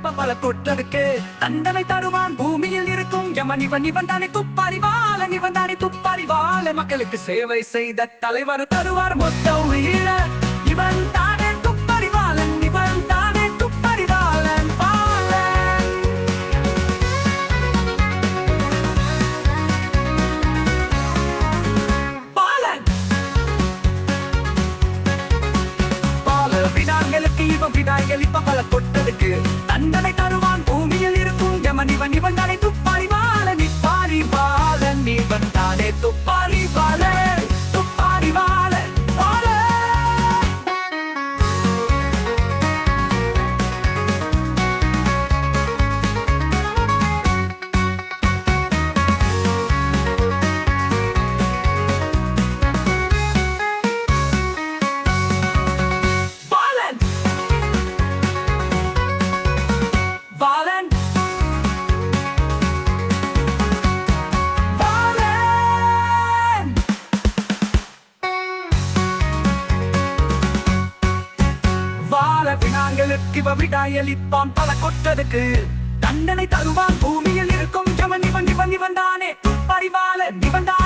எலிப்ப பல கொட்டதுக்கு தண்டனை தருவான் பூமியில் இருக்கும் யமன் இவன் தானே துப்பறிவாளன் இவன் தானே துப்பறிவாளன் மக்களுக்கு சேவை செய்த தலைவர் தருவார் மொத்த உயிர இவன் தானே துப்பறிவாளன் இவன் தானே துப்பறிவாளன் பாலன் பாலன் பால வினாங்களுக்கு இவன் வினாய்கள் இப்ப பல கொட்டதுக்கு தண்டனை தருவான் பூமியில் இருக்கும் யமன் இவன் தானே துப்பறிவாளன் இப்பாரிவாளன் இவன் தானே துப்பறிவாளன் துப்பறிவாளன் வினாங்களுக்கு விடாயளிப்பான் பல கொட்டதுக்கு தண்டனை தருவான் பூமியில் இருக்கும் யமன் இவன் தானே துப்பறிவாளன் இவன் தானே